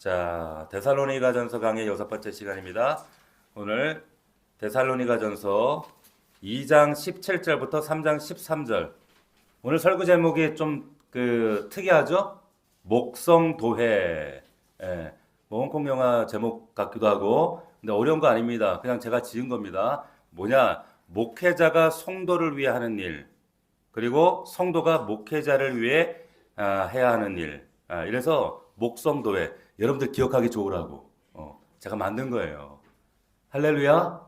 자, 데살로니가전서 강의 6번째 시간입니다. 오늘 데살로니가전서 2장 17절부터 3장 13절. 오늘 설교 제목이 좀 특이하죠? 목성도회. 예, 뭐 홍콩 영화 제목 같기도 하고, 근데 어려운 거 아닙니다. 그냥 제가 지은 겁니다. 뭐냐? 목회자가 성도를 위해 하는 일, 그리고 성도가 목회자를 위해 해야 하는 일. 이래서 목성도회. 여러분들 기억하기 좋으라고 제가 만든 거예요. 할렐루야.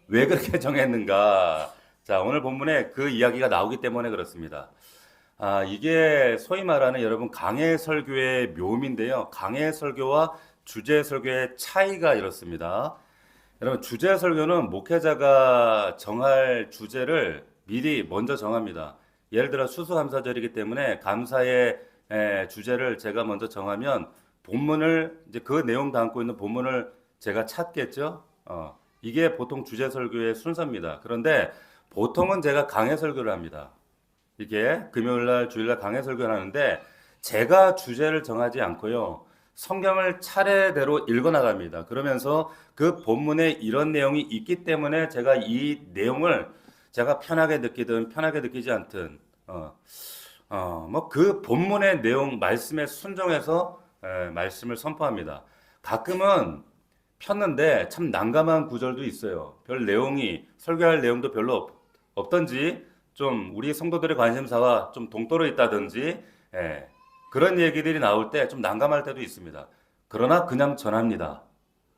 왜 그렇게 정했는가? 자, 오늘 본문에 그 이야기가 나오기 때문에 그렇습니다. 이게 소위 말하는 여러분 강해 설교의 묘미인데요. 강해 설교와 주제 설교의 차이가 이렇습니다. 여러분, 주제 설교는 목회자가 정할 주제를 미리 먼저 정합니다. 예를 들어 수수감사절이기 때문에 감사의 주제를 제가 먼저 정하면 본문을 이제 그 내용 담고 있는 본문을 제가 찾겠죠. 이게 보통 주제 설교의 순서입니다. 그런데 보통은 제가 강해 설교를 합니다. 이게 금요일날 주일날 강해 설교를 하는데 제가 주제를 정하지 않고요. 성경을 차례대로 읽어 나갑니다. 그러면서 그 본문에 이런 내용이 있기 때문에 제가 이 내용을 제가 편하게 느끼든 편하게 느끼지 않든 뭐 그 본문의 내용 말씀에 순종해서 말씀을 선포합니다. 가끔은 폈는데 참 난감한 구절도 있어요. 별 내용이 설교할 내용도 별로 없던지 좀 우리 성도들의 관심사와 좀 동떨어 있다든지 그런 얘기들이 나올 때 좀 난감할 때도 있습니다. 그러나 그냥 전합니다.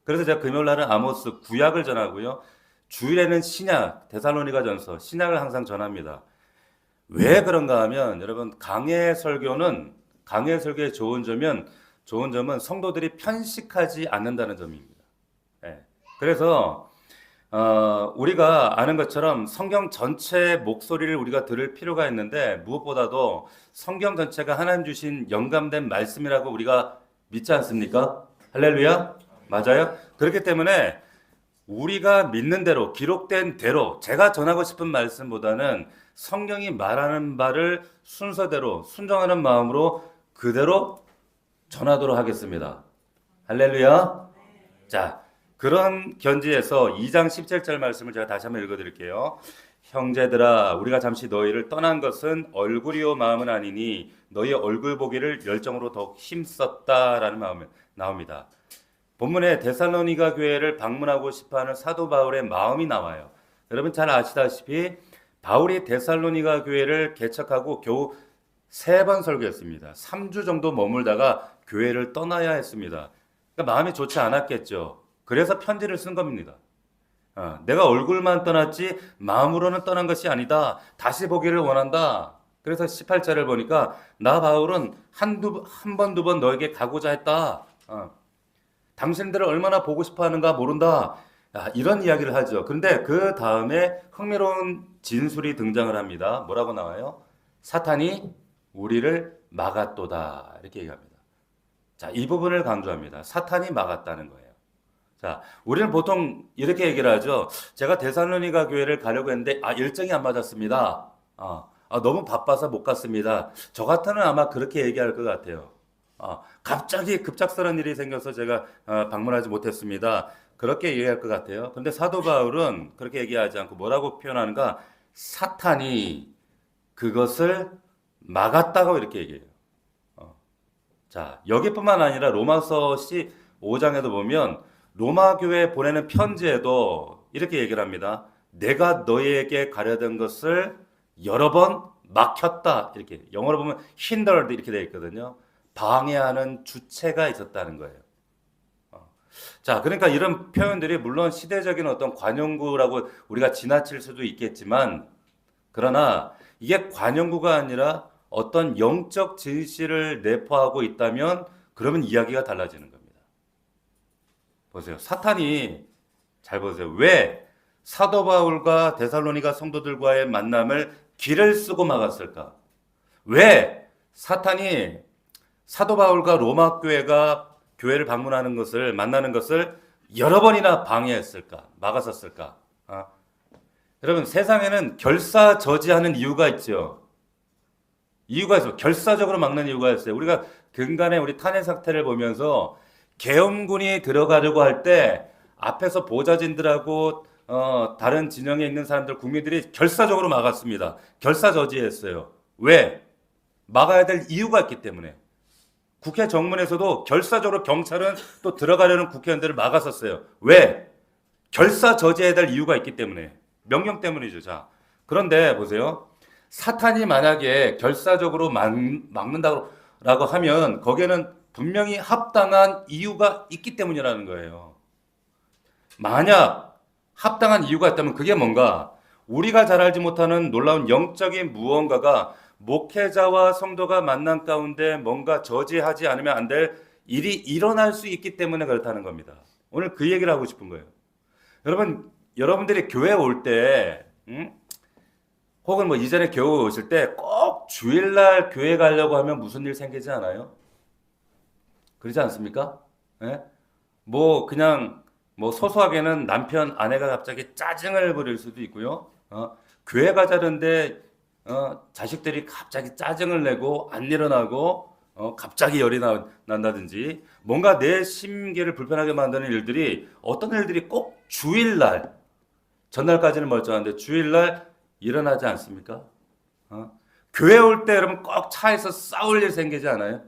그래서 제가 금요일 날은 아모스 구약을 전하고요. 주일에는 신약, 데살로니가전서 신약을 항상 전합니다. 왜 그런가 하면 여러분 강해 설교의 좋은 점은 성도들이 편식하지 않는다는 점입니다. 그래서 우리가 아는 것처럼 성경 전체의 목소리를 우리가 들을 필요가 있는데 무엇보다도 성경 전체가 하나님 주신 영감된 말씀이라고 우리가 믿지 않습니까? 할렐루야? 맞아요? 그렇기 때문에 우리가 믿는 대로 기록된 대로 제가 전하고 싶은 말씀보다는 성경이 말하는 바를 순서대로 순종하는 마음으로 그대로 전하도록 하겠습니다. 할렐루야. 자, 그런 견지에서 2장 17절 말씀을 제가 다시 한번 읽어드릴게요. 형제들아, 우리가 잠시 너희를 떠난 것은 얼굴이요 마음은 아니니 너희 얼굴 보기를 열정으로 더욱 힘썼다라는 마음이 나옵니다. 본문에 데살로니가 교회를 방문하고 싶어하는 사도 바울의 마음이 나와요. 여러분 잘 아시다시피 바울이 데살로니가 교회를 개척하고 겨우 3번 설교했습니다. 3주 정도 머물다가 교회를 떠나야 했습니다. 그러니까 마음이 좋지 않았겠죠. 그래서 편지를 쓴 겁니다. 내가 얼굴만 떠났지 마음으로는 떠난 것이 아니다. 다시 보기를 원한다. 그래서 18절을 보니까 나 바울은 한 번, 두 번 너에게 가고자 했다. 당신들을 얼마나 보고 싶어 하는가 모른다. 이런 이야기를 하죠. 그런데 그 다음에 흥미로운 진술이 등장을 합니다. 뭐라고 나와요? 사탄이 우리를 막았도다. 이렇게 얘기합니다. 자, 이 부분을 강조합니다. 사탄이 막았다는 거예요. 자, 우리는 보통 이렇게 얘기를 하죠. 제가 데살로니가 교회를 가려고 했는데 일정이 안 맞았습니다. 너무 바빠서 못 갔습니다. 저 같으면 아마 그렇게 얘기할 것 같아요. 갑자기 급작스러운 일이 생겨서 제가 방문하지 못했습니다. 그렇게 얘기할 것 같아요. 근데 사도 바울은 그렇게 얘기하지 않고 뭐라고 표현하는가? 사탄이 그것을 막았다고 이렇게 얘기해요. 자, 여기뿐만 아니라 로마서 5장에도 보면 로마 교회에 보내는 편지에도 이렇게 얘기를 합니다. 내가 너희에게 가려던 것을 여러 번 막혔다. 이렇게 영어로 보면 hindered 이렇게 되어 있거든요. 방해하는 주체가 있었다는 거예요. 자, 그러니까 이런 표현들이 물론 시대적인 어떤 관용구라고 우리가 지나칠 수도 있겠지만 그러나 이게 관용구가 아니라 어떤 영적 진실을 내포하고 있다면 그러면 이야기가 달라지는 겁니다. 보세요. 사탄이 잘 보세요. 왜 사도 바울과 데살로니가 성도들과의 만남을 길을 쓰고 막았을까? 왜 사탄이 사도 바울과 로마 교회를 방문하는 것을 만나는 것을 여러 번이나 방해했을까? 막았었을까? 여러분 세상에는 결사저지하는 이유가 있죠. 이유가 있어요. 결사적으로 막는 이유가 있어요. 우리가 근간에 우리 탄핵 사태를 보면서 계엄군이 들어가려고 할 때 앞에서 보좌진들하고 다른 진영에 있는 사람들, 국민들이 결사적으로 막았습니다. 결사저지했어요. 왜? 막아야 될 이유가 있기 때문에. 국회 정문에서도 결사적으로 경찰은 또 들어가려는 국회의원들을 막았었어요. 왜? 결사저지해야 될 이유가 있기 때문에. 명령 때문이죠. 자, 그런데 보세요. 사탄이 만약에 결사적으로 막는다고 하면 거기에는 분명히 합당한 이유가 있기 때문이라는 거예요. 만약 합당한 이유가 있다면 그게 뭔가? 우리가 잘 알지 못하는 놀라운 영적인 무언가가 목회자와 성도가 만난 가운데 뭔가 저지하지 않으면 안 될 일이 일어날 수 있기 때문에 그렇다는 겁니다. 오늘 그 얘기를 하고 싶은 거예요. 여러분들이 교회 올 때, 혹은 뭐 이전에 교회 오실 때 꼭 주일날 교회 가려고 하면 무슨 일 생기지 않아요? 그러지 않습니까? 예? 뭐 그냥 뭐 소소하게는 남편, 아내가 갑자기 짜증을 부릴 수도 있고요. 교회 가자는데 자식들이 갑자기 짜증을 내고 안 일어나고 갑자기 열이 난다든지 뭔가 내 심기를 불편하게 만드는 일들이 어떤 일들이 꼭 주일날 전날까지는 멀쩡한데 주일날 일어나지 않습니까? 교회 올 때 여러분 꼭 차에서 싸울 일 생기지 않아요?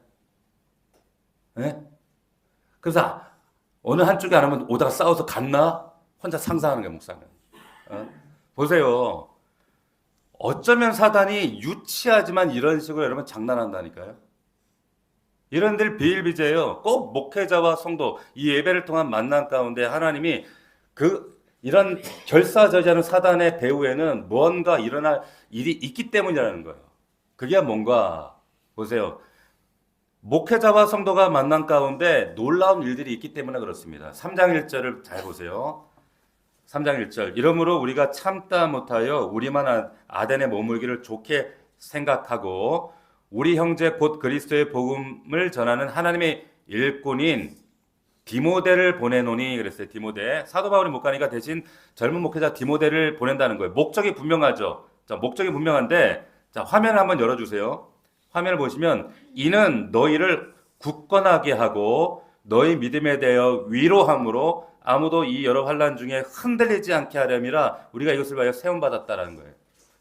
네? 그래서 어느 한쪽이 안 하면 오다가 싸워서 갔나? 혼자 상상하는 게 목사는. 보세요. 어쩌면 사단이 유치하지만 이런 식으로 여러분 장난한다니까요. 이런 들 비일비재예요. 꼭 목회자와 성도 이 예배를 통한 만남 가운데 하나님이 이런 결사저지하는 사단의 배후에는 뭔가 일어날 일이 있기 때문이라는 거예요. 그게 뭔가 보세요. 목회자와 성도가 만난 가운데 놀라운 일들이 있기 때문에 그렇습니다. 3장 1절을 잘 보세요. 3장 1절. 이러므로 우리가 참다 못하여 우리만 아덴에 머물기를 좋게 생각하고 우리 형제 곧 그리스도의 복음을 전하는 하나님의 일꾼인 디모데를 보내노니 그랬어요. 디모데. 사도 바울이 못 가니까 대신 젊은 목회자 디모데를 보낸다는 거예요. 목적이 분명하죠. 자, 목적이 분명한데 자, 화면을 한번 열어주세요. 화면을 보시면 이는 너희를 굳건하게 하고 너희 믿음에 대하여 위로함으로 아무도 이 여러 환난 중에 흔들리지 않게 하렴이라 우리가 이것을 위하여 세움받았다라는 거예요.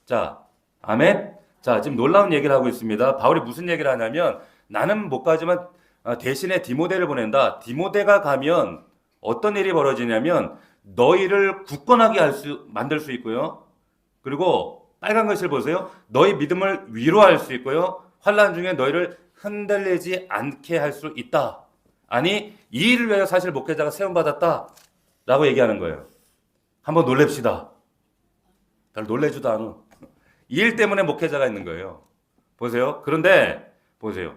자, 아멘. 자, 지금 놀라운 얘기를 하고 있습니다. 바울이 무슨 얘기를 하냐면 나는 못 가지만 대신에 디모데를 보낸다. 디모데가 가면 어떤 일이 벌어지냐면 너희를 굳건하게 만들 수 있고요. 그리고 빨간 글씨를 보세요. 너희 믿음을 위로할 수 있고요. 환난 중에 너희를 흔들리지 않게 할 수 있다. 아니 이 일을 위하여 사실 목회자가 세움받았다라고 얘기하는 거예요. 한번 놀랍시다. 별 놀래지도 않아. 이 일 때문에 목회자가 있는 거예요. 보세요. 그런데 보세요.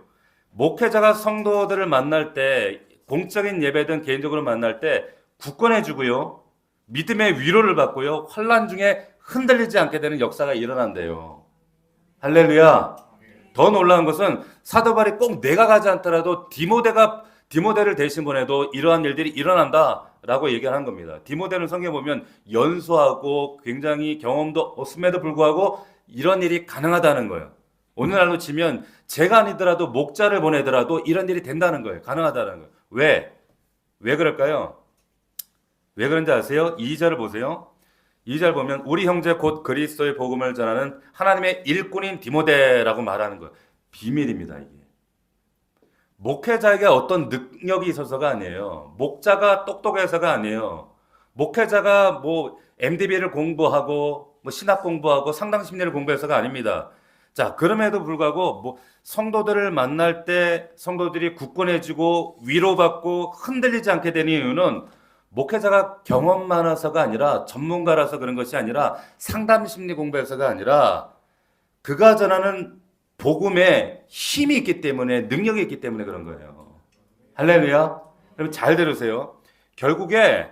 목회자가 성도들을 만날 때 공적인 예배든 개인적으로 만날 때 굳건해주고요. 믿음의 위로를 받고요. 환난 중에 흔들리지 않게 되는 역사가 일어난대요. 할렐루야. 더 놀라운 것은 사도 바울이 꼭 내가 가지 않더라도 디모데를 대신 보내도 이러한 일들이 일어난다라고 얘기하는 겁니다. 디모데는 성경에 보면 연소하고 굉장히 경험도 없음에도 불구하고 이런 일이 가능하다는 거예요. 오늘날로 치면 제가 아니더라도 목자를 보내더라도 이런 일이 된다는 거예요. 가능하다는 거예요. 왜? 왜 그럴까요? 왜 그런지 아세요? 2절을 보세요. 2절 보면 우리 형제 곧 그리스도의 복음을 전하는 하나님의 일꾼인 디모데라고 말하는 거예요. 비밀입니다. 이게. 목회자에게 어떤 능력이 있어서가 아니에요. 목자가 똑똑해서가 아니에요. 목회자가 뭐 MDB를 공부하고 뭐 신학 공부하고 상담 심리를 공부해서가 아닙니다. 자, 그럼에도 불구하고 뭐 성도들을 만날 때 성도들이 굳건해지고 위로받고 흔들리지 않게 되는 이유는 목회자가 경험 많아서가 아니라 전문가라서 그런 것이 아니라 상담 심리 공부해서가 아니라 그가 전하는 복음에 힘이 있기 때문에 능력이 있기 때문에 그런 거예요. 할렐루야. 여러분 잘 들으세요. 결국에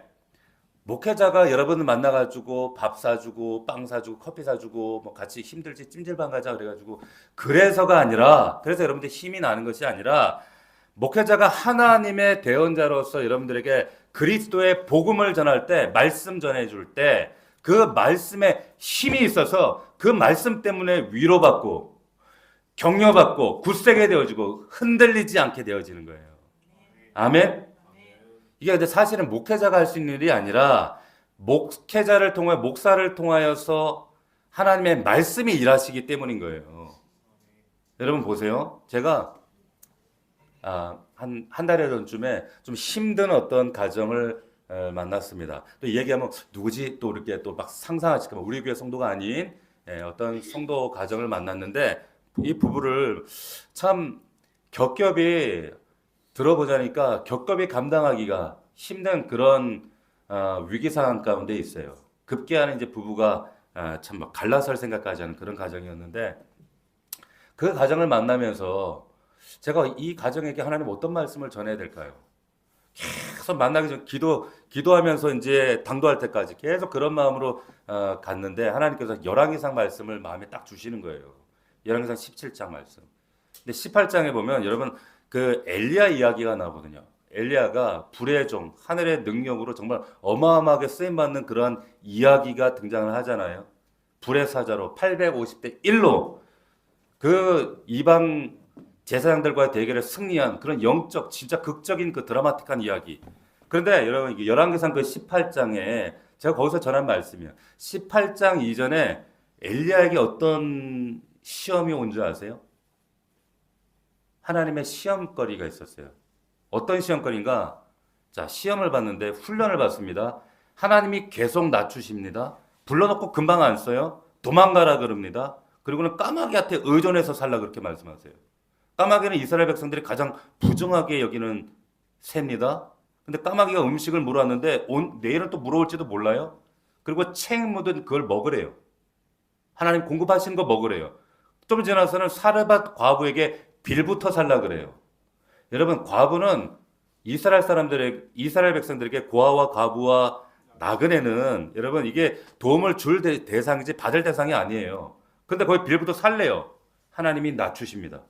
목회자가 여러분을 만나가지고 밥 사주고 빵 사주고 커피 사주고 뭐 같이 힘들지 찜질방 가자 그래가지고 그래서가 아니라 그래서 여러분들 힘이 나는 것이 아니라 목회자가 하나님의 대언자로서 여러분들에게 그리스도의 복음을 전할 때 말씀 전해줄 때 그 말씀에 힘이 있어서 그 말씀 때문에 위로받고 격려받고 굳세게 되어지고 흔들리지 않게 되어지는 거예요. 아멘. 이게 근데 사실은 목회자가 할 수 있는 일이 아니라 목회자를 통해 목사를 통하여서 하나님의 말씀이 일하시기 때문인 거예요. 여러분 보세요. 제가 한 달여 전쯤에 좀 힘든 어떤 가정을 만났습니다. 또 얘기하면 누구지? 또 이렇게 또 막 상상하실까 봐 우리 교회 성도가 아닌 어떤 성도 가정을 만났는데 이 부부를 참 겹겹이 들어보자니까 겹겹이 감당하기가 힘든 그런 위기 상황 가운데 있어요. 급기야는 이제 부부가 참 막 갈라설 생각까지 하는 그런 가정이었는데 그 가정을 만나면서 제가 이 가정에게 하나님 어떤 말씀을 전해야 될까요? 계속 만나기 전 기도하면서 이제 당도할 때까지 계속 그런 마음으로 갔는데 하나님께서 열왕기상 말씀을 마음에 딱 주시는 거예요. 열왕기상 17장 말씀. 근데 18장에 보면 여러분 그 엘리야 이야기가 나오거든요. 엘리야가 불의 종, 하늘의 능력으로 정말 어마어마하게 쓰임 받는 그러한 이야기가 등장을 하잖아요. 불의 사자로 850대 1로 그 이방 제사장들과의 대결에 승리한 그런 영적 진짜 극적인 그 드라마틱한 이야기. 그런데 여러분 이게 열왕기상 그 18장에 제가 거기서 전한 말씀이에요. 18장 이전에 엘리야에게 어떤 시험이 온 줄 아세요? 하나님의 시험거리가 있었어요. 어떤 시험거리인가? 자, 시험을 받는데 훈련을 받습니다. 하나님이 계속 낮추십니다. 불러놓고 금방 안 써요. 도망가라 그럽니다. 그리고는 까마귀한테 의존해서 살라 그렇게 말씀하세요. 까마귀는 이스라엘 백성들이 가장 부정하게 여기는 새입니다. 근데 까마귀가 음식을 물어왔는데 내일은 또 물어올지도 몰라요. 그리고 책 묻은 그걸 먹으래요. 하나님 공급하신 거 먹으래요. 좀 지나서는 사르밧 과부에게 빌부터 살라 그래요. 여러분 과부는 이스라엘 백성들에게 고아와 과부와 나그네는 여러분 이게 도움을 줄 대상이지 받을 대상이 아니에요. 근데 거기 빌부터 살래요. 하나님이 낮추십니다.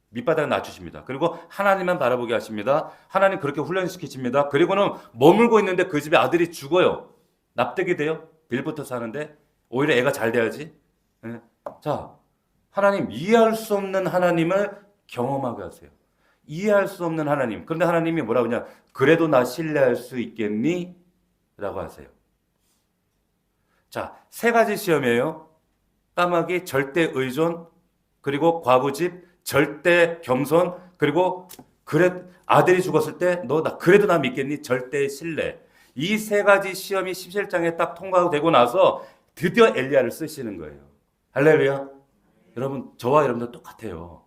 밑바닥을 낮추십니다. 그리고 하나님만 바라보게 하십니다. 하나님 그렇게 훈련시키십니다. 그리고는 머물고 있는데 그 집에 아들이 죽어요. 납득이 돼요? 빌부터 사는데 오히려 애가 잘 돼야지. 네. 자, 하나님 이해할 수 없는 하나님을 경험하게 하세요. 이해할 수 없는 하나님. 그런데 하나님이 뭐라고 하냐? 그래도 나 신뢰할 수 있겠니? 라고 하세요. 자, 세 가지 시험이에요. 까마귀 절대 의존, 그리고 과부집 절대 겸손, 그리고 아들이 죽었을 때 그래도 나 믿겠니? 절대 신뢰. 이 세 가지 시험이 17장에 딱 통과되고 나서 드디어 엘리야를 쓰시는 거예요. 할렐루야. 여러분 저와 여러분들 똑같아요.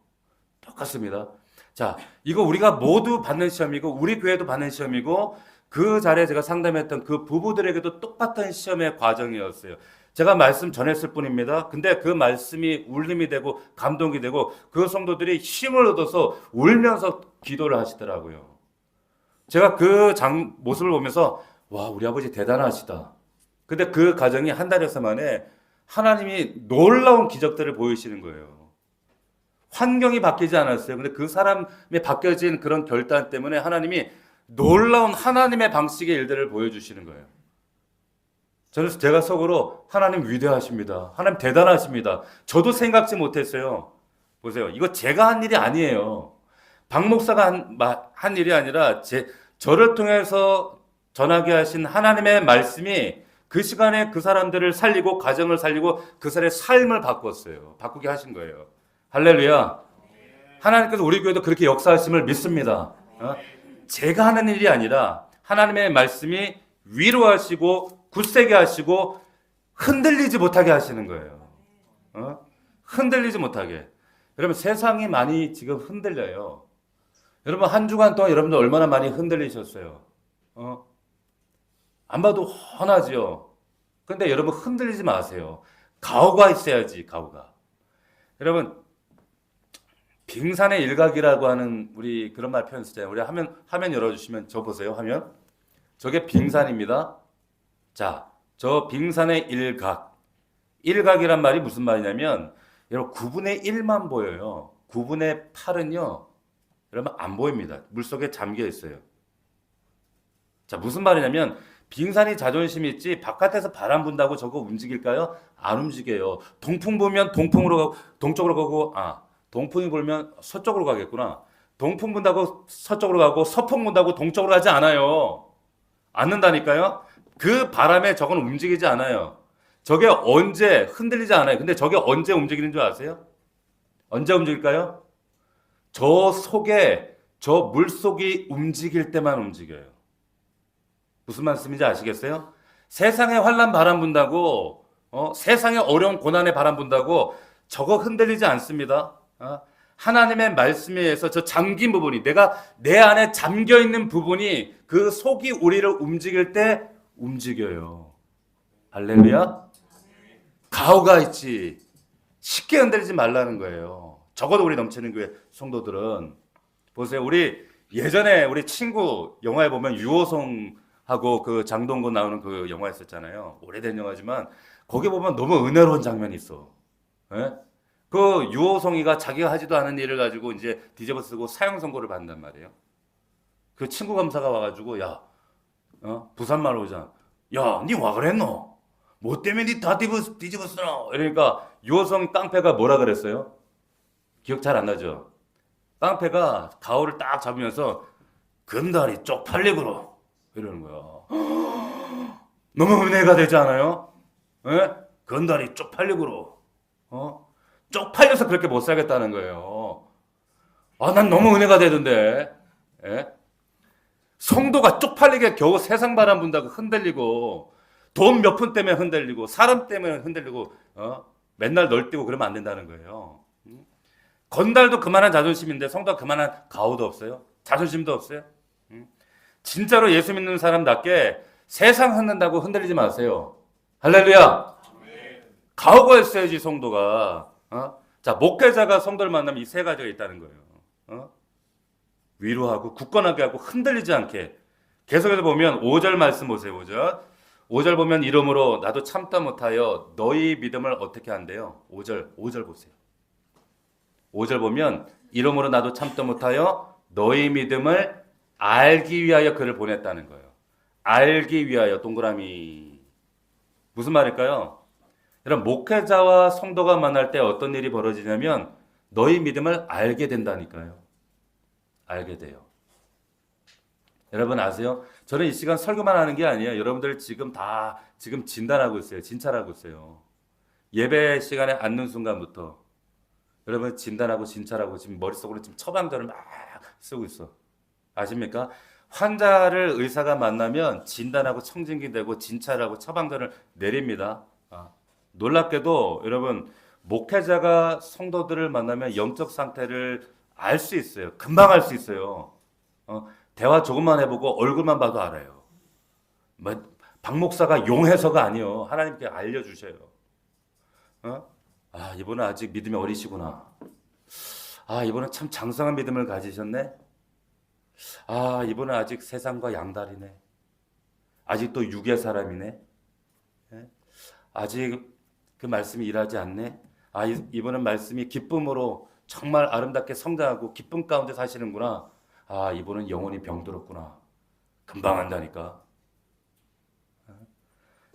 똑같습니다. 자, 이거 우리가 모두 받는 시험이고 우리 교회도 받는 시험이고 그 자리에 제가 상담했던 그 부부들에게도 똑같은 시험의 과정이었어요. 제가 말씀 전했을 뿐입니다. 근데 그 말씀이 울림이 되고 감동이 되고 그 성도들이 힘을 얻어서 울면서 기도를 하시더라고요. 제가 그 모습을 보면서 와, 우리 아버지 대단하시다. 근데 그 가정이 한 달여서 만에 하나님이 놀라운 기적들을 보이시는 거예요. 환경이 바뀌지 않았어요. 근데 그 사람이 바뀌어진 그런 결단 때문에 하나님이 놀라운 하나님의 방식의 일들을 보여주시는 거예요. 저는 제가 속으로 하나님 위대하십니다. 하나님 대단하십니다. 저도 생각지 못했어요. 보세요. 이거 제가 한 일이 아니에요. 박 목사가 한 일이 아니라 저를 통해서 전하게 하신 하나님의 말씀이 그 시간에 그 사람들을 살리고 가정을 살리고 그 사람의 삶을 바꿨어요. 바꾸게 하신 거예요. 할렐루야. 하나님께서 우리 교회도 그렇게 역사하심을 믿습니다. 제가 하는 일이 아니라 하나님의 말씀이 위로하시고 굳세게 하시고 흔들리지 못하게 하시는 거예요. 흔들리지 못하게. 여러분 세상이 많이 지금 흔들려요. 여러분 한 주간 동안 여러분들 얼마나 많이 흔들리셨어요. 안 봐도 훤하지요. 근데 여러분 흔들리지 마세요. 가오가 있어야지, 가오가. 여러분 빙산의 일각이라고 하는 우리 그런 말 표현 쓰잖아요. 우리 화면 열어주시면 저 보세요. 화면. 저게 빙산입니다. 자, 저 빙산의 일각. 일각이란 말이 무슨 말이냐면 여러분 9분의 1만 보여요. 9분의 8은요. 여러분 안 보입니다. 물속에 잠겨 있어요. 자, 무슨 말이냐면 빙산이 자존심 있지 바깥에서 바람 분다고 저거 움직일까요? 안 움직여요. 동풍 보면 동쪽으로 가고 동풍이 불면 서쪽으로 가겠구나. 동풍 분다고 서쪽으로 가고 서풍 분다고 동쪽으로 가지 않아요. 않는다니까요. 그 바람에 저건 움직이지 않아요. 저게 언제 흔들리지 않아요. 근데 저게 언제 움직이는 줄 아세요? 언제 움직일까요? 저 속에 저 물속이 움직일 때만 움직여요. 무슨 말씀인지 아시겠어요? 세상에 환난 바람 분다고 세상에 어려운 고난의 바람 분다고 저거 흔들리지 않습니다. 하나님의 말씀에 의해서 저 잠긴 부분이 내가 내 안에 잠겨 있는 부분이 그 속이 우리를 움직일 때 움직여요. 할렐루야. 가오가 있지. 쉽게 흔들리지 말라는 거예요. 적어도 우리 넘치는 교회 성도들은 보세요. 우리 예전에 우리 친구 영화에 보면 유호성하고 그 장동건 나오는 그 영화 있었잖아요. 오래된 영화지만 거기 보면 너무 은혜로운 장면이 있어. 예? 그 유호성이가 자기가 하지도 않은 일을 가지고 이제 뒤집어 쓰고 사형 선고를 받는단 말이에요. 그 친구 검사가 와가지고 야, 부산말로 오잖아. 야, 니 와 그랬노? 뭐 때문에 니 다 뒤집어 쓰노? 이러니까 유호성 깡패가 뭐라 그랬어요? 기억 잘 안 나죠? 깡패가 가오를 딱 잡으면서 금다리 쪽팔리구로 이러는 거야. 너무 은혜가 되지 않아요? 예? 금다리 쪽팔리구로. 쪽팔려서 그렇게 못 살겠다는 거예요. 난 너무 은혜가 되던데. 예? 성도가 쪽팔리게 겨우 세상 바람 분다고 흔들리고 돈 몇 푼 때문에 흔들리고 사람 때문에 흔들리고 맨날 널뛰고 그러면 안 된다는 거예요. 건달도 그만한 자존심인데 성도가 그만한 가오도 없어요. 자존심도 없어요. 진짜로 예수 믿는 사람답게 세상 흔든다고 흔들리지 마세요. 할렐루야. 가오가 있어야지 성도가. 자, 목회자가 성도를 만나면 이 세 가지가 있다는 거예요. 위로하고 굳건하게 하고 흔들리지 않게. 계속해서 보면 5절 말씀 보세요. 5절 보면 이러므로 나도 참다 못하여 너희 믿음을 어떻게 한대요? 5절 보세요. 5절 보면 이러므로 나도 참다 못하여 너희 믿음을 알기 위하여 그를 보냈다는 거예요. 알기 위하여 동그라미. 무슨 말일까요? 여러분 목회자와 성도가 만날 때 어떤 일이 벌어지냐면 너희 믿음을 알게 된다니까요. 알게 돼요. 여러분 아세요? 저는 이 시간 설교만 하는 게 아니에요. 여러분들 지금 진단하고 있어요. 진찰하고 있어요. 예배 시간에 앉는 순간부터 여러분 진단하고 진찰하고 지금 머릿속으로 지금 처방전을 막 쓰고 있어. 아십니까? 환자를 의사가 만나면 진단하고 청진기 되고 진찰하고 처방전을 내립니다. 놀랍게도 여러분 목회자가 성도들을 만나면 영적 상태를 알 수 있어요. 금방 알 수 있어요. 대화 조금만 해보고 얼굴만 봐도 알아요. 박 목사가 용해서가 아니요. 하나님께 알려주셔요. 이분은 아직 믿음이 어리시구나. 이분은 참 장성한 믿음을 가지셨네. 이분은 아직 세상과 양다리네. 아직도 육의 사람이네. 아직 그 말씀이 일하지 않네. 이분은 말씀이 기쁨으로 정말 아름답게 성장하고 기쁨 가운데 사시는구나. 이분은 영혼이 병들었구나. 금방 한다니까.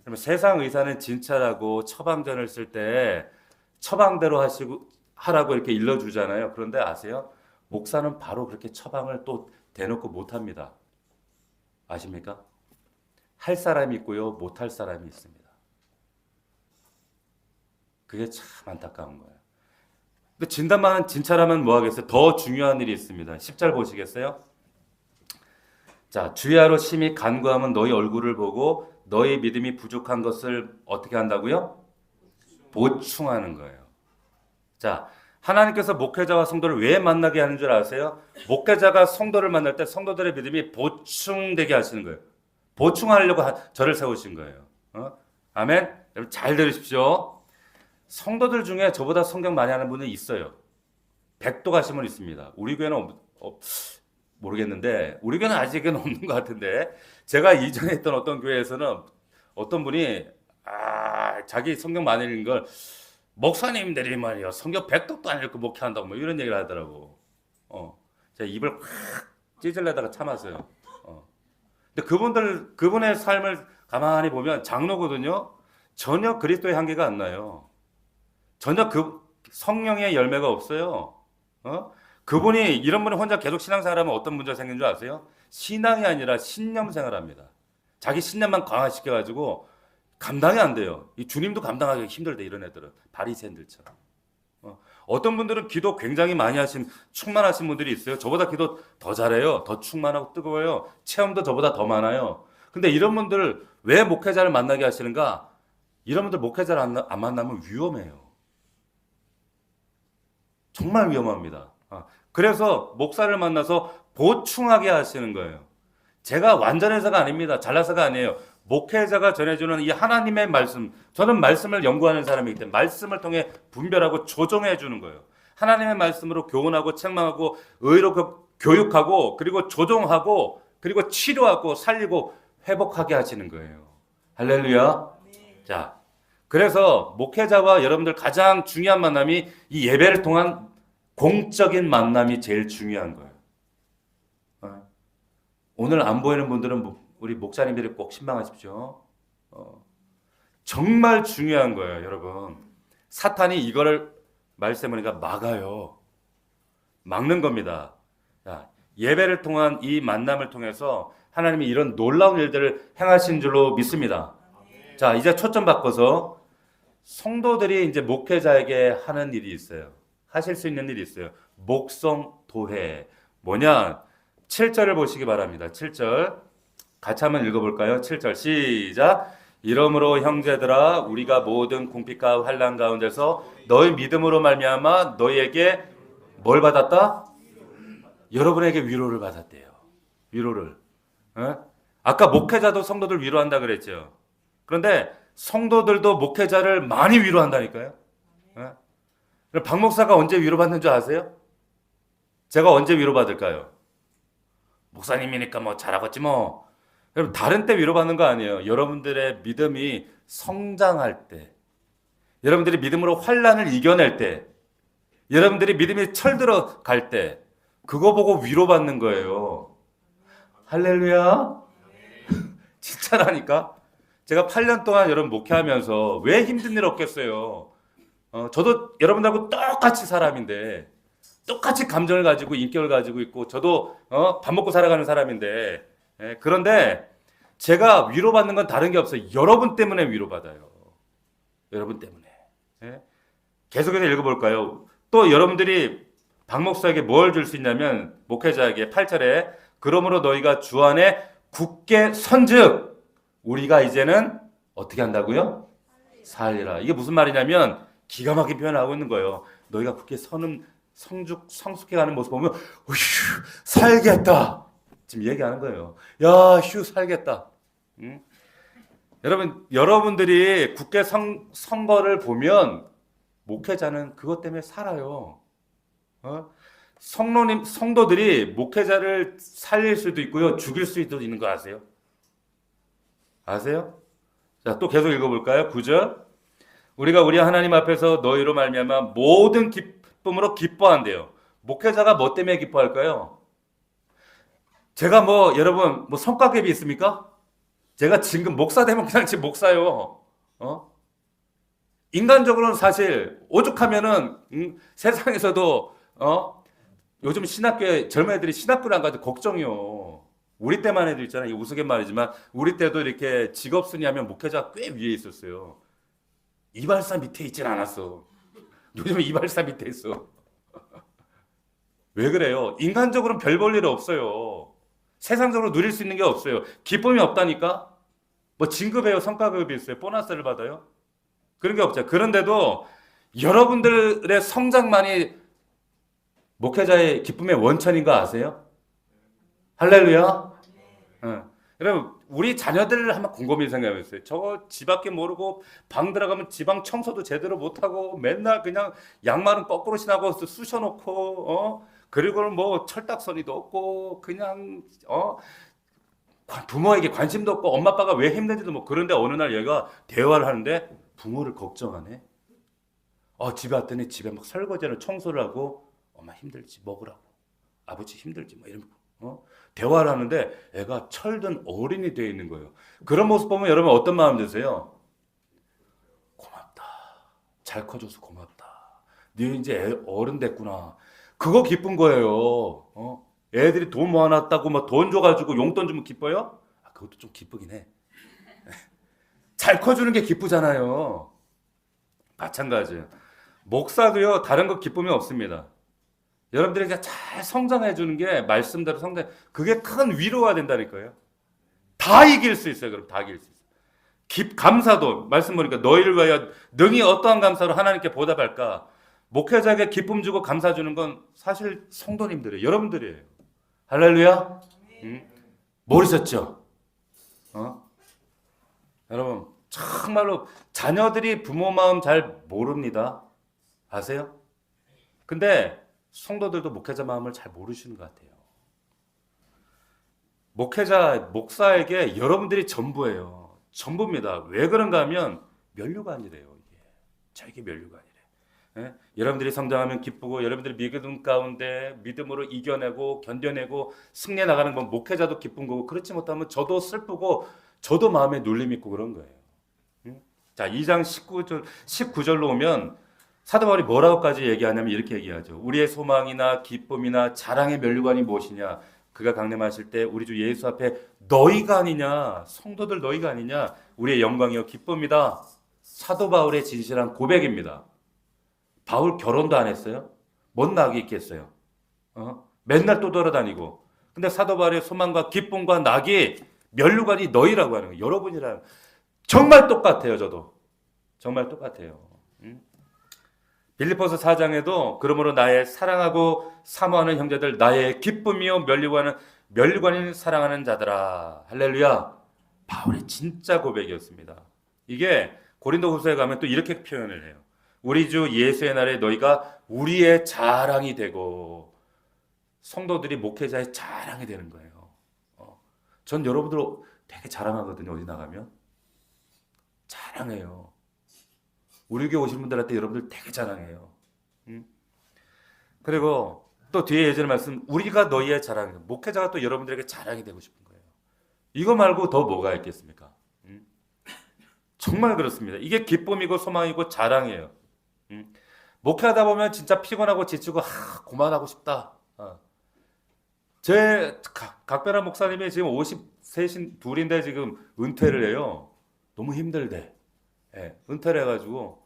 그러면 세상 의사는 진찰하고 처방전을 쓸 때 처방대로 하라고 이렇게 일러주잖아요. 그런데 아세요? 목사는 바로 그렇게 처방을 또 대놓고 못합니다. 아십니까? 할 사람이 있고요. 못할 사람이 있습니다. 그게 참 안타까운 거예요. 근데 진단만 진찰하면 뭐 하겠어요? 더 중요한 일이 있습니다. 10절 보시겠어요? 자, 주야로 심히 간구하면 너희 얼굴을 보고 너희 믿음이 부족한 것을 어떻게 한다고요? 보충하는 거예요. 자, 하나님께서 목회자와 성도를 왜 만나게 하는 줄 아세요? 목회자가 성도를 만날 때 성도들의 믿음이 보충되게 하시는 거예요. 보충하려고 저를 세우신 거예요. 아멘? 여러분 잘 들으십시오. 성도들 중에 저보다 성경 많이 하는 분이 있어요. 백도 가신 분 있습니다. 우리 교회는 모르겠는데 우리 교회는 아직은 없는 것 같은데 제가 이전에 있던 어떤 교회에서는 어떤 분이 자기 성경 많이 읽는 걸 목사님들이 말이요 성경 백독도 안 읽고 목회한다고 뭐 이런 얘기를 하더라고. 제가 입을 확 찢으려다가 참았어요. 근데 그분의 삶을 가만히 보면 장로거든요. 전혀 그리스도의 향기가 안 나요. 전혀 그 성령의 열매가 없어요. 그분이 이런 분이 혼자 계속 신앙생활하면 어떤 문제가 생긴 줄 아세요? 신앙이 아니라 신념 생활합니다. 자기 신념만 강화시켜가지고 감당이 안 돼요. 이 주님도 감당하기 힘들대 이런 애들은 바리새인들처럼. 어떤 분들은 기도 굉장히 많이 하신 충만하신 분들이 있어요. 저보다 기도 더 잘해요. 더 충만하고 뜨거워요. 체험도 저보다 더 많아요. 근데 이런 분들 왜 목회자를 만나게 하시는가? 이런 분들 목회자를 안 만나면 위험해요. 정말 위험합니다. 그래서 목사를 만나서 보충하게 하시는 거예요. 제가 완전해서가 아닙니다. 잘나서가 아니에요. 목회자가 전해주는 이 하나님의 말씀, 저는 말씀을 연구하는 사람이기 때문에 말씀을 통해 분별하고 조정해 주는 거예요. 하나님의 말씀으로 교훈하고 책망하고 의로 교육하고 그리고 조정하고 그리고 치료하고 살리고 회복하게 하시는 거예요. 할렐루야. 자, 그래서 목회자와 여러분들 가장 중요한 만남이 이 예배를 통한 공적인 만남이 제일 중요한 거예요. 오늘 안 보이는 분들은 우리 목사님들이 꼭 신방하십시오. 정말 중요한 거예요, 여러분. 사탄이 이거를 말씀하니까 막아요. 막는 겁니다. 자, 예배를 통한 이 만남을 통해서 하나님이 이런 놀라운 일들을 행하신 줄로 믿습니다. 자, 이제 초점 바꿔서 성도들이 이제 목회자에게 하는 일이 있어요. 하실 수 있는 일이 있어요. 목성 도회. 뭐냐? 7절을 보시기 바랍니다. 7절. 같이 한번 읽어볼까요? 7절 시작. 이러므로 형제들아 우리가 모든 궁핍과 환난 가운데서 너희 믿음으로 말미암아 너희에게 뭘 받았다? 여러분에게 위로를 받았대요. 위로를. 아까 목회자도 성도들 위로한다 그랬죠. 그런데 성도들도 목회자를 많이 위로한다니까요. 박 목사가 언제 위로받는 줄 아세요? 제가 언제 위로받을까요? 목사님이니까 뭐 잘하겠지 뭐. 여러분 다른 때 위로받는 거 아니에요. 여러분들의 믿음이 성장할 때, 여러분들이 믿음으로 환난을 이겨낼 때, 여러분들이 믿음이 철들어 갈 때, 그거 보고 위로받는 거예요. 할렐루야. 진짜라니까. 제가 8년 동안 여러분 목회하면서 왜 힘든 일 없겠어요. 저도 여러분들하고 똑같이 사람인데 똑같이 감정을 가지고 인격을 가지고 있고 저도 밥 먹고 살아가는 사람인데 그런데 제가 위로받는 건 다른 게 없어요. 여러분 때문에 위로받아요. 여러분 때문에. 계속해서 읽어볼까요? 또 여러분들이 박 목사에게 뭘 줄 수 있냐면 목회자에게 8절에 그러므로 너희가 주 안에 굳게 선즉 우리가 이제는 어떻게 한다고요? 살리라. 이게 무슨 말이냐면 기가 막히게 표현하고 있는 거예요. 너희가 굳게 성숙해가는 모습 보면 휴 살겠다. 지금 얘기하는 거예요. 야, 휴 살겠다. 응? 여러분들이 굳게 선거를 보면 목회자는 그것 때문에 살아요. 성도들이 목회자를 살릴 수도 있고요, 죽일 수도 있는 거 아세요? 아세요? 자, 또 계속 읽어볼까요? 9절. 우리가 우리 하나님 앞에서 너희로 말미암아 모든 기쁨으로 기뻐한대요. 목회자가 뭐 때문에 기뻐할까요? 제가 여러분 성과급이 있습니까? 제가 지금 목사 되면 그냥 지금 목사요. 인간적으로는 사실 오죽하면은 세상에서도 요즘 신학교에 젊은 애들이 신학교를 안 가도 걱정이요. 우리 때만 해도 있잖아요. 이거 우스갯말이지만 우리 때도 이렇게 직업순위 하면 목회자가 꽤 위에 있었어요. 이발사 밑에 있진 않았어. 요즘은 이발사 밑에 있어. 왜 그래요? 인간적으로는 별 볼 일 없어요. 세상적으로 누릴 수 있는 게 없어요. 기쁨이 없다니까? 진급해요? 성과급이 있어요? 보너스를 받아요? 그런 게 없죠. 그런데도 여러분들의 성장만이 목회자의 기쁨의 원천인 거 아세요? 할렐루야. 여러분 우리 자녀들을 한번 곰곰이 생각해 보세요. 저거 집 밖에 모르고 방 들어가면 지방 청소도 제대로 못하고 맨날 그냥 양말은 거꾸로 신하고 쑤셔놓고 그리고는 철딱서니도 없고 그냥 부모에게 관심도 없고 엄마 아빠가 왜 힘든지도 그런데 어느 날 얘가 대화를 하는데 부모를 걱정하네. 집에 왔더니 집에 설거지를 청소를 하고 엄마 힘들지 먹으라고 아버지 힘들지 이러면 대화를 하는데 애가 철든 어린이 되어 있는 거예요. 그런 모습 보면 여러분 어떤 마음 드세요? 고맙다. 잘 커줘서 고맙다. 네 이제 어른 됐구나. 그거 기쁜 거예요. 애들이 돈 모아놨다고 막 돈 줘가지고 용돈 주면 기뻐요? 그것도 좀 기쁘긴 해. 잘 커주는 게 기쁘잖아요. 마찬가지예요. 목사도요, 다른 거 기쁨이 없습니다. 여러분들이 잘 성장해 주는 게 말씀대로 성장, 그게 큰 위로가 된다니까요. 다 이길 수 있어요. 그럼 다 이길 수 있어요. 감사도 말씀 보니까 너희를 위하여 능히 어떠한 감사로 하나님께 보답할까? 목회자에게 기쁨 주고 감사 주는 건 사실 성도님들이에요. 여러분들이에요. 할렐루야. 모르셨죠? 여러분 정말로 자녀들이 부모 마음 잘 모릅니다. 아세요? 근데 성도들도 목회자 마음을 잘 모르시는 것 같아요. 목사에게 여러분들이 전부예요. 전부입니다. 왜 그런가 하면 면류관이래요. 이게. 자기 면류관이래. 예? 여러분들이 성장하면 기쁘고 여러분들이 믿음 가운데 믿음으로 이겨내고 견뎌내고 승리해 나가는 건 목회자도 기쁜 거고, 그렇지 못하면 저도 슬프고 저도 마음에 눌림 있고 그런 거예요. 자, 2장 19절로 오면 사도 바울이 뭐라고까지 얘기하냐면 이렇게 얘기하죠. 우리의 소망이나 기쁨이나 자랑의 면류관이 무엇이냐? 그가 강림하실 때 우리 주 예수 앞에 너희가 아니냐, 성도들 너희가 아니냐, 우리의 영광이요 기쁨이다. 사도 바울의 진실한 고백입니다. 바울 결혼도 안 했어요. 뭔 낙이 있겠어요? 맨날 또 돌아다니고. 근데 사도 바울의 소망과 기쁨과 낙이 면류관이 너희라고 하는 거예요. 여러분이라는. 정말 똑같아요. 저도 정말 똑같아요. 빌립보서 4장에도 그러므로 나의 사랑하고 사모하는 형제들, 나의 기쁨이요 면류관인 사랑하는 자들아. 할렐루야. 바울의 진짜 고백이었습니다. 이게 고린도후서에 가면 또 이렇게 표현을 해요. 우리 주 예수의 날에 너희가 우리의 자랑이 되고, 성도들이 목회자의 자랑이 되는 거예요. 전 여러분들 되게 자랑하거든요. 어디 나가면 자랑해요. 우리 교회 오신 분들한테 여러분들 되게 자랑해요. 그리고 또 뒤에 예전에 말씀, 우리가 너희의 자랑, 목회자가 또 여러분들에게 자랑이 되고 싶은 거예요. 이거 말고 더 뭐가 있겠습니까? 정말 그렇습니다. 이게 기쁨이고 소망이고 자랑이에요. 목회하다 보면 진짜 피곤하고 지치고 그만하고 싶다. 제 각별한 목사님이 지금 53신 둘인데 지금 은퇴를 해요. 너무 힘들대. 예, 은퇴를 해가지고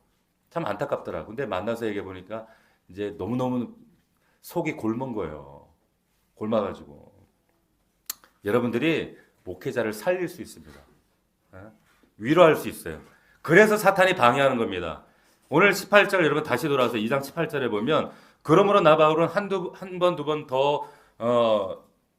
참 안타깝더라고. 근데 만나서 얘기해 보니까 이제 너무너무 속이 곪은 거예요. 곪아가지고. 여러분들이 목회자를 살릴 수 있습니다. 위로할 수 있어요. 그래서 사탄이 방해하는 겁니다. 오늘 18절 여러분 다시 돌아와서 2장 18절에 보면, 그러므로 나 바울은 한 번 두 번 더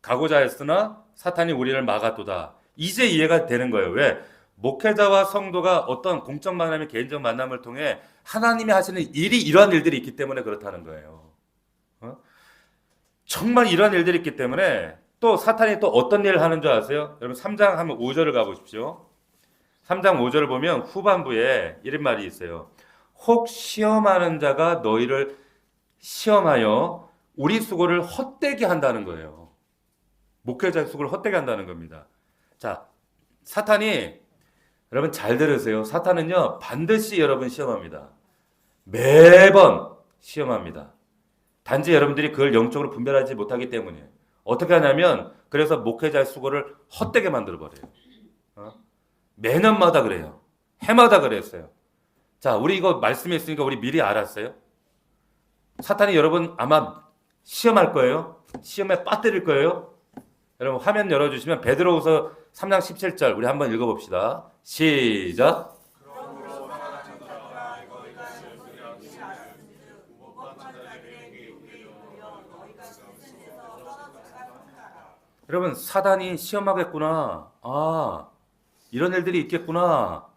가고자 했으나 사탄이 우리를 막았도다. 이제 이해가 되는 거예요. 왜? 목회자와 성도가 어떤 공적 만남의 개인적 만남을 통해 하나님이 하시는 이러한 일들이 있기 때문에 그렇다는 거예요. 정말 이러한 일들이 있기 때문에. 또 사탄이 또 어떤 일을 하는 줄 아세요? 여러분 3장 한번 5절을 가보십시오. 3장 5절을 보면 후반부에 이런 말이 있어요. 혹 시험하는 자가 너희를 시험하여 우리 수고를 헛되게 한다는 거예요. 목회자의 수고를 헛되게 한다는 겁니다. 자, 사탄이, 여러분 잘 들으세요. 사탄은요 반드시 여러분 시험합니다. 매번 시험합니다. 단지 여러분들이 그걸 영적으로 분별하지 못하기 때문이에요. 어떻게 하냐면, 그래서 목회자의 수고를 헛되게 만들어버려요. 매년마다 그래요. 해마다 그랬어요. 자, 우리 이거 말씀했으니까 우리 미리 알았어요. 사탄이 여러분 아마 시험할 거예요. 시험에 빠뜨릴 거예요. 여러분 화면 열어주시면 베드로후서 3장 17절 우리 한번 읽어봅시다. 시작. 여러분 사단이 시험하겠구나. 이런 일들이 있겠구나.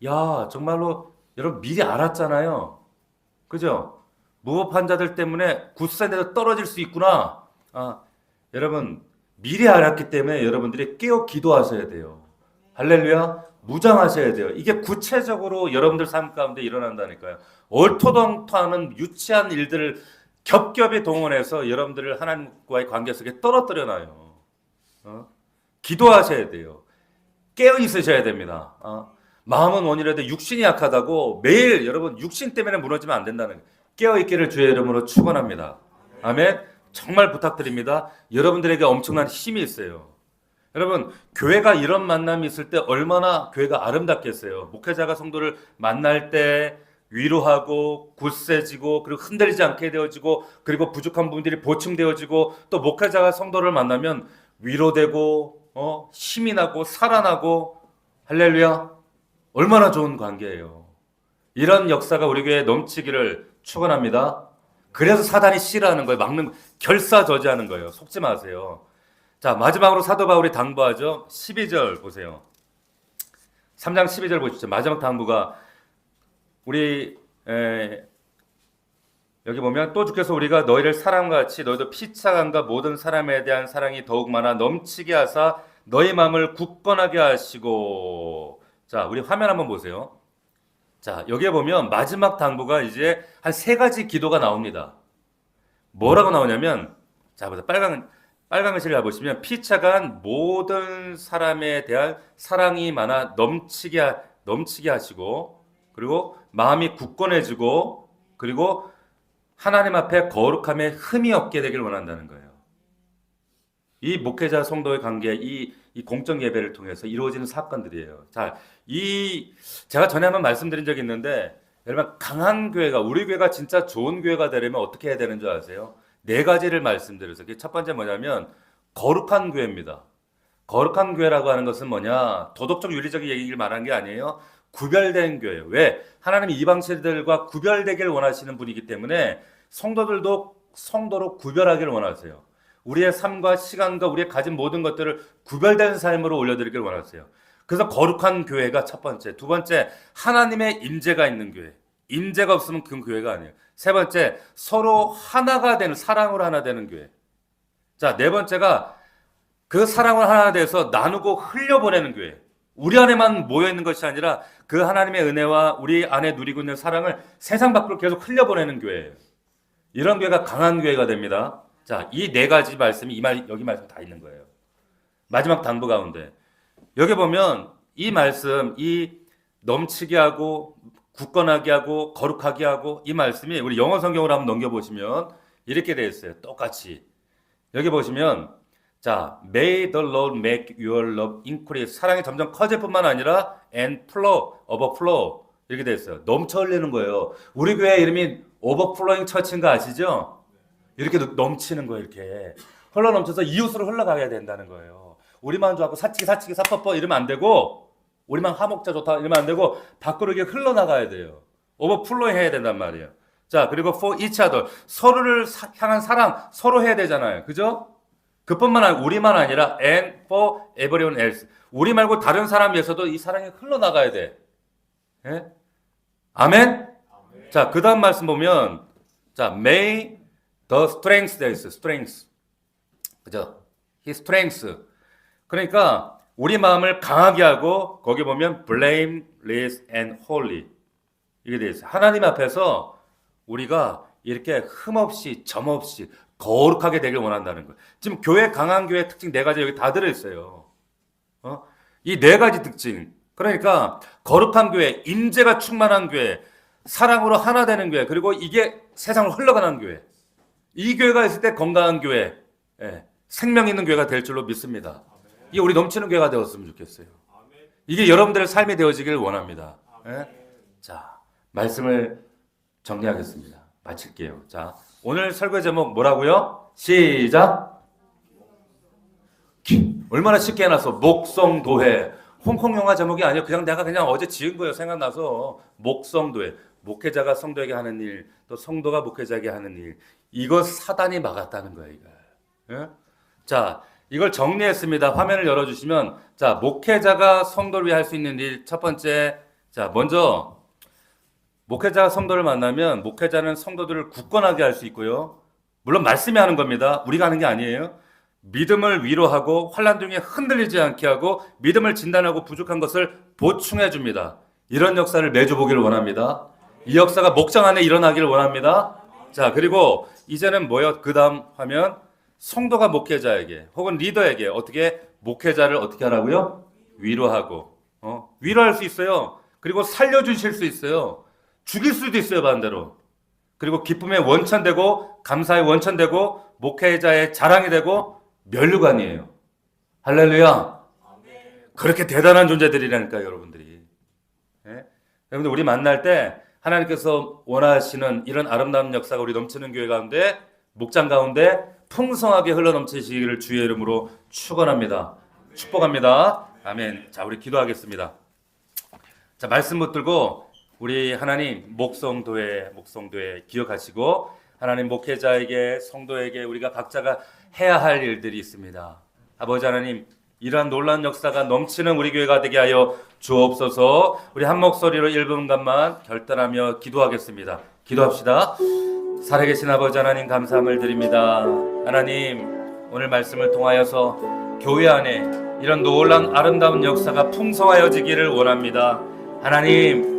야, 정말로 여러분 미리 알았잖아요. 그죠? 무법한 자들 때문에 굳센데도 떨어질 수 있구나. 여러분 미리 알았기 때문에 여러분들이 깨어 기도하셔야 돼요. 할렐루야. 무장하셔야 돼요. 이게 구체적으로 여러분들 삶 가운데 일어난다니까요. 얼토당토하는 유치한 일들을 겹겹이 동원해서 여러분들을 하나님과의 관계 속에 떨어뜨려 놔요. 기도하셔야 돼요. 깨어 있으셔야 됩니다. 마음은 원이라도 육신이 약하다고 매일 여러분 육신 때문에 무너지면 안 된다는 거예요. 깨어있기를 주의 이름으로 축원합니다. 아멘. 정말 부탁드립니다. 여러분들에게 엄청난 힘이 있어요. 여러분, 교회가 이런 만남이 있을 때 얼마나 교회가 아름답겠어요. 목회자가 성도를 만날 때 위로하고 굳세지고 그리고 흔들리지 않게 되어지고 그리고 부족한 부분들이 보충되어지고 또 목회자가 성도를 만나면 위로되고 힘이 나고 살아나고 할렐루야. 얼마나 좋은 관계예요. 이런 역사가 우리 교회에 넘치기를 축원합니다. 그래서 사단이 싫어하는 거예요. 막는 결사저지하는 거예요. 속지 마세요. 자, 마지막으로 사도 바울이 당부하죠. 12절 보세요. 3장 12절 보십시오. 마지막 당부가 우리 여기 보면 또 주께서 우리가 너희를 사랑과 같이 너희도 피차감과 모든 사람에 대한 사랑이 더욱 많아 넘치게 하사 너희 마음을 굳건하게 하시고. 자, 우리 화면 한번 보세요. 자, 여기에 보면 마지막 당부가 이제 한 세 가지 기도가 나옵니다. 뭐라고 나오냐면, 자, 보세요. 빨간 글씨를 보시면 피차간 모든 사람에 대한 사랑이 많아 넘치게 하시고, 그리고 마음이 굳건해지고, 그리고 하나님 앞에 거룩함에 흠이 없게 되길 원한다는 거예요. 이 목회자 성도의 관계, 이 공적 예배를 통해서 이루어지는 사건들이에요. 자, 제가 전에 한번 말씀드린 적이 있는데, 여러분, 강한 교회가, 우리 교회가 진짜 좋은 교회가 되려면 어떻게 해야 되는 줄 아세요? 네 가지를 말씀드려서, 첫 번째 뭐냐면 거룩한 교회입니다. 거룩한 교회라고 하는 것은 뭐냐? 도덕적 윤리적 얘기를 말하는 게 아니에요. 구별된 교회. 왜? 하나님이 이방신들과 구별되길 원하시는 분이기 때문에 성도들도 성도로 구별하기를 원하세요. 우리의 삶과 시간과 우리의 가진 모든 것들을 구별된 삶으로 올려드리길 원하세요. 그래서 거룩한 교회가 첫 번째. 두 번째, 하나님의 임재가 있는 교회. 임재가 없으면 그건 교회가 아니에요. 세 번째, 서로 하나가 되는, 사랑으로 하나 되는 교회. 자, 네 번째가 그 사랑을 하나 돼서 나누고 흘려보내는 교회. 우리 안에만 모여있는 것이 아니라 그 하나님의 은혜와 우리 안에 누리고 있는 사랑을 세상 밖으로 계속 흘려보내는 교회예요. 이런 교회가 강한 교회가 됩니다. 자, 이 네 가지 말씀이 여기 말씀 다 있는 거예요. 마지막 당부 가운데. 여기 보면 이 말씀, 이 넘치게 하고 굳건하게 하고 거룩하게 하고 이 말씀이 우리 영어 성경으로 한번 넘겨보시면 이렇게 되어 있어요. 똑같이. 여기 보시면 자, May the Lord make your love increase. 사랑이 점점 커질 뿐만 아니라 and flow, overflow. 이렇게 되어 있어요. 넘쳐 흘리는 거예요. 우리 교회 이름이 overflowing church인 거 아시죠? 이렇게 넘치는 거예요. 이렇게 흘러 넘쳐서 이웃으로 흘러가야 된다는 거예요. 우리만 좋아하고 사치기 사퍼퍼 이러면 안 되고, 우리만 화목자 좋다 이러면 안 되고 밖으로 이렇게 흘러나가야 돼요. 오버플로잉 해야 된단 말이에요. 자, 그리고 for each other, 서로를 향한 사랑 서로 해야 되잖아요. 그죠? 그뿐만 아니라 우리만 아니라 and for everyone else, 우리 말고 다른 사람 위해서도 이 사랑이 흘러나가야 돼. 예? 아멘? 자, 그 다음 말씀 보면 자, may the strength there is strength. 그죠? his strength. 그러니까 우리 마음을 강하게 하고 거기 보면 blameless and holy 이게 되어 있어요. 하나님 앞에서 우리가 이렇게 흠없이 점없이 거룩하게 되길 원한다는 거예요. 지금 교회 강한 교회 특징 네 가지 여기 다 들어있어요. 이 네 가지 특징. 그러니까 거룩한 교회, 임재가 충만한 교회, 사랑으로 하나 되는 교회, 그리고 이게 세상을 흘러가는 교회. 이 교회가 있을 때 건강한 교회, 생명 있는 교회가 될 줄로 믿습니다. 이게 우리 넘치는 교회가 되었으면 좋겠어요. 이게 여러분들의 삶이 되어지길 원합니다. 자, 말씀을 정리하겠습니다. 마칠게요. 자, 오늘 설교 제목 뭐라고요? 시작. 얼마나 쉽게 해놨어. 목성도회. 홍콩 영화 제목이 아니에요. 내가 어제 지은 거예요. 생각나서. 목성도회. 목회자가 성도에게 하는 일, 또 성도가 목회자에게 하는 일. 이거 사단이 막았다는 거예요. 이거. 자, 이걸 정리했습니다. 화면을 열어주시면, 자, 목회자가 성도를 위해 할 수 있는 일. 첫 번째, 자, 먼저 목회자가 성도를 만나면 목회자는 성도들을 굳건하게 할 수 있고요. 물론 말씀이 하는 겁니다. 우리가 하는 게 아니에요. 믿음을 위로하고 환난 중에 흔들리지 않게 하고 믿음을 진단하고 부족한 것을 보충해 줍니다. 이런 역사를 매주 보기를 원합니다. 이 역사가 목장 안에 일어나기를 원합니다. 자, 그리고 이제는 뭐요? 그 다음 화면. 성도가 목회자에게 혹은 리더에게 어떻게 목회자를 어떻게 하라고요? 위로하고 위로할 수 있어요. 그리고 살려주실 수 있어요. 죽일 수도 있어요. 반대로. 그리고 기쁨의 원천 되고 감사의 원천 되고 목회자의 자랑이 되고 면류관이에요. 할렐루야. 그렇게 대단한 존재들이라니까요, 여러분들이. 예? 여러분들 우리 만날 때 하나님께서 원하시는 이런 아름다운 역사가 우리 넘치는 교회 가운데, 목장 가운데 풍성하게 흘러넘치시기를 주의 이름으로 축원합니다. 축복합니다. 아멘. 자, 우리 기도하겠습니다. 자, 말씀 붙들고 우리 하나님 목성도회 기억하시고, 하나님 목회자에게, 성도에게 우리가 각자가 해야 할 일들이 있습니다. 아버지 하나님, 이러한 놀라운 역사가 넘치는 우리 교회가 되게 하여 주옵소서. 우리 한 목소리로 1분간만 결단하며 기도하겠습니다. 기도합시다. 살아계신 아버지 하나님, 감사함을 드립니다. 하나님, 오늘 말씀을 통하여서 교회 안에 이런 놀라운 아름다운 역사가 풍성하여지기를 원합니다. 하나님,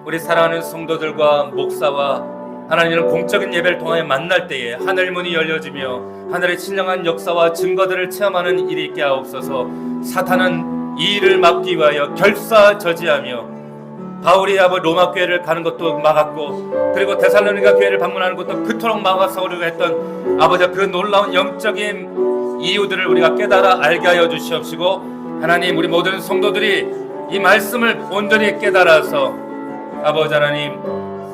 우리 사랑하는 성도들과 목사와 하나님을 공적인 예배를 통하여 만날 때에 하늘 문이 열려지며 하늘의 신령한 역사와 증거들을 체험하는 일이 있게 하옵소서. 사탄은 이 일을 막기 위하여 결사저지하며 바울이 아버지 로마 교회를 가는 것도 막았고, 그리고 데살로니가 교회를 방문하는 것도 그토록 막아서려고 했던 아버지 그 놀라운 영적인 이유들을 우리가 깨달아 알게 하여 주시옵시고, 하나님 우리 모든 성도들이 이 말씀을 온전히 깨달아서 아버지 하나님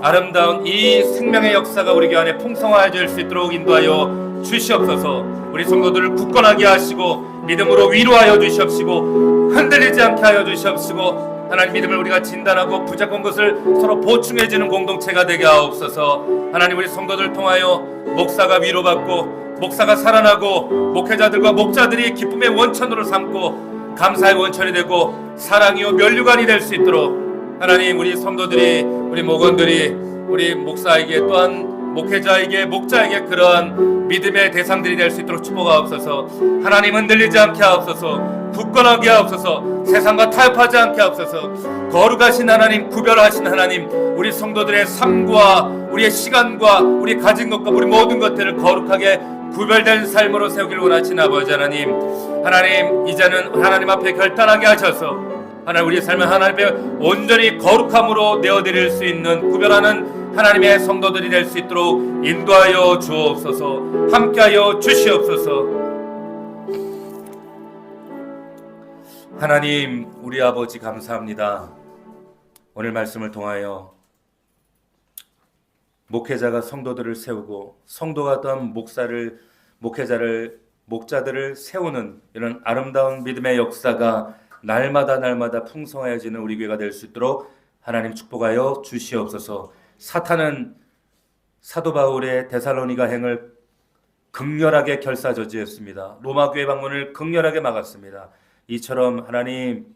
아름다운 이 생명의 역사가 우리 교회 안에 풍성화될 수 있도록 인도하여 주시옵소서. 우리 성도들을 굳건하게 하시고 믿음으로 위로하여 주시옵시고 흔들리지 않게 하여 주시옵시고, 하나님 믿음을 우리가 진단하고 부족한 것을 서로 보충해주는 공동체가 되게 하옵소서. 하나님 우리 성도들 통하여 목사가 위로받고 목사가 살아나고 목회자들과 목자들이 기쁨의 원천으로 삼고 감사의 원천이 되고 사랑이요 면류관이 될 수 있도록 하나님 우리 성도들이, 우리 목원들이 우리 목사에게 또한 목회자에게 목자에게 그러한 믿음의 대상들이 될 수 있도록 축복하옵소서. 하나님 흔들리지 않게 하옵소서. 굳건하게 하옵소서. 세상과 타협하지 않게 하옵소서. 거룩하신 하나님, 구별하신 하나님, 우리 성도들의 삶과 우리의 시간과 우리 가진 것과 우리 모든 것들을 거룩하게 구별된 삶으로 세우길 원하신 아버지 하나님, 하나님 이제는 하나님 앞에 결단하게 하셔서 하나님 우리의 삶을 하나님 앞에 온전히 거룩함으로 내어드릴 수 있는 구별하는 하나님의 성도들이 될 수 있도록 인도하여 주옵소서. 함께하여 주시옵소서. 하나님 우리 아버지 감사합니다. 오늘 말씀을 통하여 목회자가 성도들을 세우고 성도가 또한 목자들을 세우는 이런 아름다운 믿음의 역사가 날마다 풍성해지는 우리 교회가 될 수 있도록 하나님 축복하여 주시옵소서. 사탄은 사도 바울의 데살로니가 행을 극렬하게 결사저지했습니다. 로마 교회 방문을 극렬하게 막았습니다. 이처럼 하나님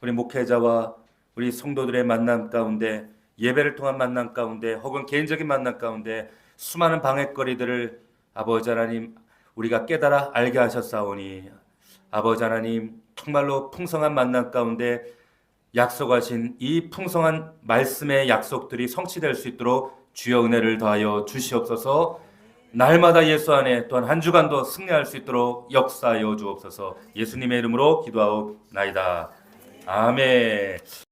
우리 목회자와 우리 성도들의 만남 가운데, 예배를 통한 만남 가운데 혹은 개인적인 만남 가운데 수많은 방해거리들을 아버지 하나님 우리가 깨달아 알게 하셨사오니, 아버지 하나님 정말로 풍성한 만남 가운데 약속하신 이 풍성한 말씀의 약속들이 성취될 수 있도록 주여 은혜를 더하여 주시옵소서. 날마다 예수 안에 또한 한 주간도 승리할 수 있도록 역사하여 주옵소서. 예수님의 이름으로 기도하옵나이다. 아멘.